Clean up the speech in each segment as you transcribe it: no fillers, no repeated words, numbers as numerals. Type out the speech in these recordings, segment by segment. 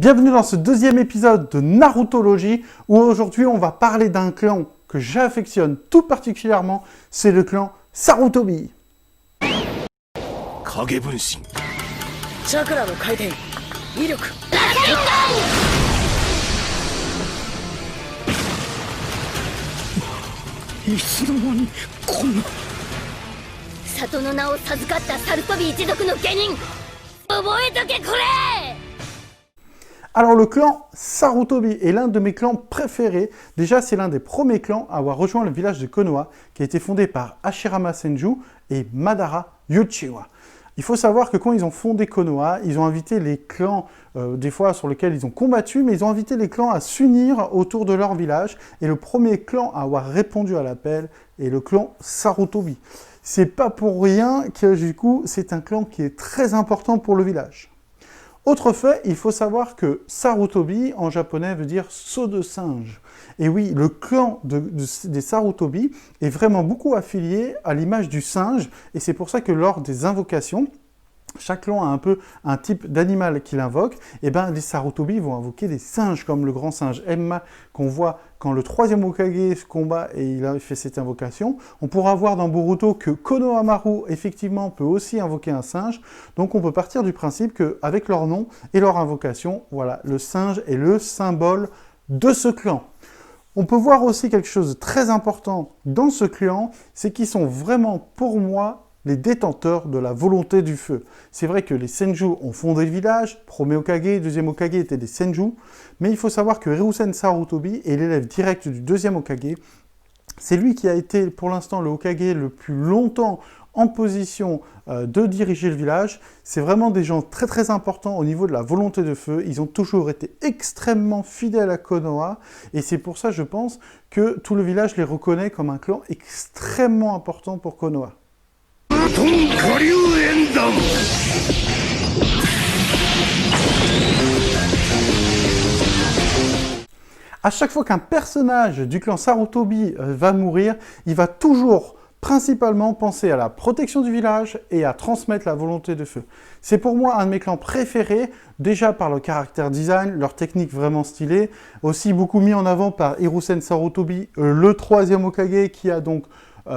Bienvenue dans ce deuxième épisode de Narutologie où aujourd'hui on va parler d'un clan que j'affectionne tout particulièrement, c'est le clan Sarutobi. Alors le clan Sarutobi est l'un de mes clans préférés. Déjà c'est l'un des premiers clans à avoir rejoint le village de Konoha qui a été fondé par Hashirama Senju et Madara Uchiwa. Il faut savoir que quand ils ont fondé Konoha, ils ont invité les clans, des fois sur lesquels ils ont combattu, mais ils ont invité les clans à s'unir autour de leur village. Et le premier clan à avoir répondu à l'appel est le clan Sarutobi. C'est pas pour rien que du coup c'est un clan qui est très important pour le village. Autre fait, il faut savoir que Sarutobi, en japonais, veut dire « sceau de singe ». Et oui, le clan des Sarutobi est vraiment beaucoup affilié à l'image du singe, et c'est pour ça que lors des invocations, chaque clan a un peu un type d'animal qu'il invoque, et bien les Sarutobi vont invoquer des singes, comme le grand singe Emma, qu'on voit quand le troisième Hokage se combat et il a fait cette invocation. On pourra voir dans Boruto que Konohamaru, effectivement, peut aussi invoquer un singe. Donc on peut partir du principe qu'avec leur nom et leur invocation, voilà, le singe est le symbole de ce clan. On peut voir aussi quelque chose de très important dans ce clan, c'est qu'ils sont vraiment, pour moi, les détenteurs de la volonté du feu. C'est vrai que les Senju ont fondé le village, premier Hokage, deuxième Hokage étaient des Senju, mais il faut savoir que Hiruzen Sarutobi est l'élève direct du deuxième Hokage. C'est lui qui a été pour l'instant le Hokage le plus longtemps en position de diriger le village. C'est vraiment des gens très très importants au niveau de la volonté de feu. Ils ont toujours été extrêmement fidèles à Konoha, et c'est pour ça, je pense, que tout le village les reconnaît comme un clan extrêmement important pour Konoha. À chaque fois qu'un personnage du clan Sarutobi va mourir, il va toujours principalement penser à la protection du village et à transmettre la volonté de feu. C'est pour moi un de mes clans préférés, déjà par le caractère design, leur technique vraiment stylée, aussi beaucoup mis en avant par Hiruzen Sarutobi, le troisième Hokage qui a donc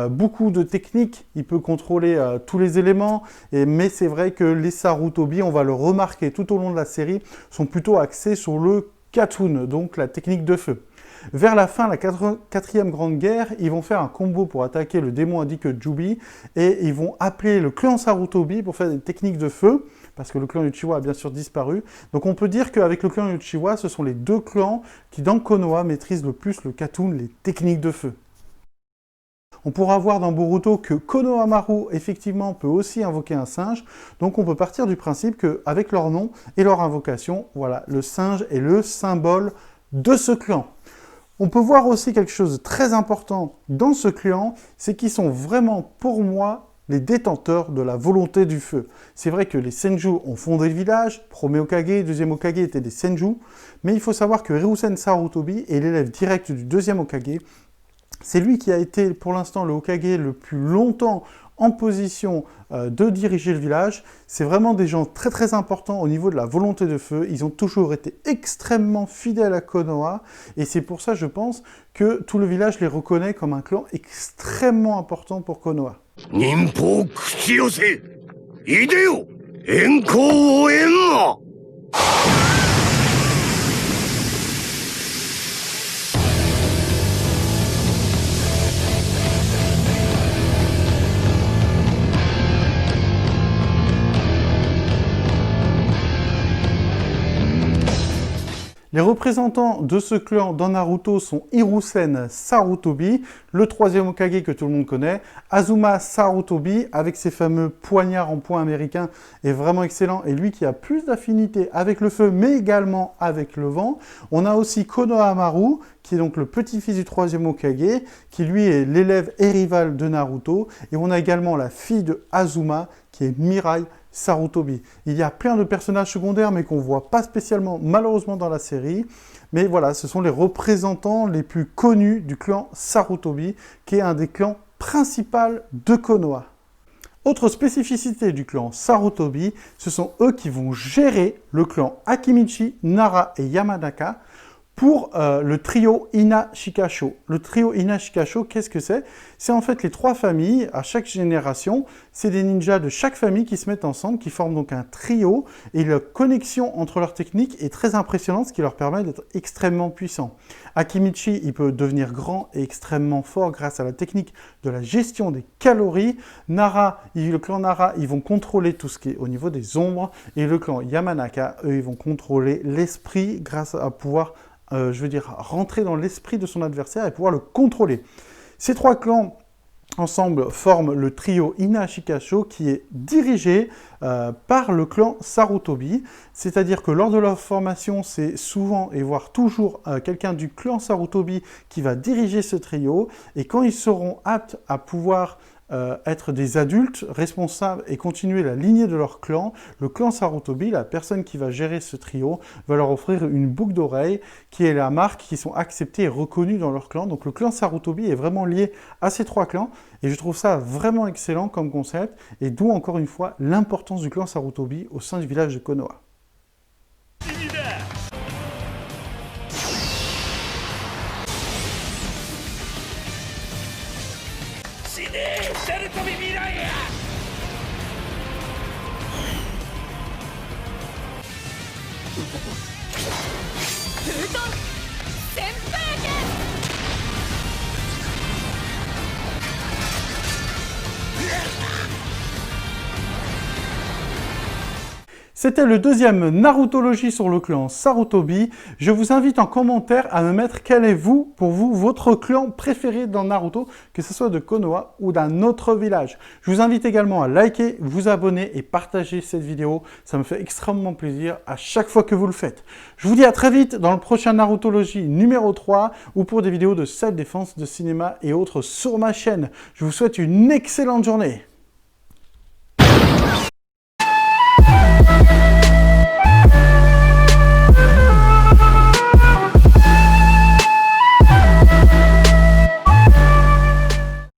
beaucoup de techniques, il peut contrôler tous les éléments, mais c'est vrai que les Sarutobi, on va le remarquer tout au long de la série, sont plutôt axés sur le Katun, donc la technique de feu. Vers la fin, la quatrième grande guerre, ils vont faire un combo pour attaquer le démon indique Jubi, et ils vont appeler le clan Sarutobi pour faire des techniques de feu, parce que le clan Uchiwa a bien sûr disparu. Donc on peut dire qu'avec le clan Uchiwa, ce sont les deux clans qui, dans Konoha, maîtrisent le plus le Katun, les techniques de feu. On pourra voir dans Boruto que Konohamaru, effectivement, peut aussi invoquer un singe. Donc on peut partir du principe qu'avec leur nom et leur invocation, voilà, le singe est le symbole de ce clan. On peut voir aussi quelque chose de très important dans ce clan, c'est qu'ils sont vraiment, pour moi, les détenteurs de la volonté du feu. C'est vrai que les Senju ont fondé le village, premier Hokage, deuxième Hokage étaient des Senju, mais il faut savoir que Hiruzen Sarutobi est l'élève direct du deuxième Hokage. C'est lui qui a été pour l'instant le Hokage le plus longtemps en position de diriger le village. C'est vraiment des gens très très importants au niveau de la volonté de feu. Ils ont toujours été extrêmement fidèles à Konoha, et c'est pour ça, je pense, que tout le village les reconnaît comme un clan extrêmement important pour Konoha. Les représentants de ce clan dans Naruto sont Hiruzen Sarutobi, le troisième Hokage que tout le monde connaît, Azuma Sarutobi, avec ses fameux poignards en point américains, est vraiment excellent, et lui qui a plus d'affinité avec le feu, mais également avec le vent. On a aussi Konohamaru, qui est donc le petit-fils du troisième Hokage, qui lui est l'élève et rival de Naruto, et on a également la fille de Azuma, qui est Mirai Sarutobi. Il y a plein de personnages secondaires, mais qu'on ne voit pas spécialement, malheureusement, dans la série. Mais voilà, ce sont les représentants les plus connus du clan Sarutobi, qui est un des clans principaux de Konoha. Autre spécificité du clan Sarutobi, ce sont eux qui vont gérer le clan Akimichi, Nara et Yamanaka pour le trio Ina-Shikasho. Le trio Ina-Shikasho, qu'est-ce que c'est? C'est en fait les 3 familles, à chaque génération, c'est des ninjas de chaque famille qui se mettent ensemble, qui forment donc un trio, et la connexion entre leurs techniques est très impressionnante, ce qui leur permet d'être extrêmement puissants. Akimichi, il peut devenir grand et extrêmement fort grâce à la technique de la gestion des calories. Le clan Nara, ils vont contrôler tout ce qui est au niveau des ombres, et le clan Yamanaka, eux, ils vont contrôler l'esprit grâce à pouvoir rentrer dans l'esprit de son adversaire et pouvoir le contrôler. Ces 3 clans, ensemble, forment le trio Ina-Shikasho qui est dirigé par le clan Sarutobi. C'est-à-dire que lors de leur formation, c'est souvent et voire toujours quelqu'un du clan Sarutobi qui va diriger ce trio. Et quand ils seront aptes à pouvoir être des adultes responsables et continuer la lignée de leur clan, le clan Sarutobi, la personne qui va gérer ce trio, va leur offrir une boucle d'oreille qui est la marque qui sont acceptées et reconnues dans leur clan. Donc le clan Sarutobi est vraiment lié à ces 3 clans et je trouve ça vraiment excellent comme concept et d'où encore une fois l'importance du clan Sarutobi au sein du village de Konoha. C'était le deuxième Narutologie sur le clan Sarutobi. Je vous invite en commentaire à me mettre quel est pour vous, votre clan préféré dans Naruto, que ce soit de Konoha ou d'un autre village. Je vous invite également à liker, vous abonner et partager cette vidéo. Ça me fait extrêmement plaisir à chaque fois que vous le faites. Je vous dis à très vite dans le prochain Narutologie numéro 3 ou pour des vidéos de self-défense, de cinéma et autres sur ma chaîne. Je vous souhaite une excellente journée.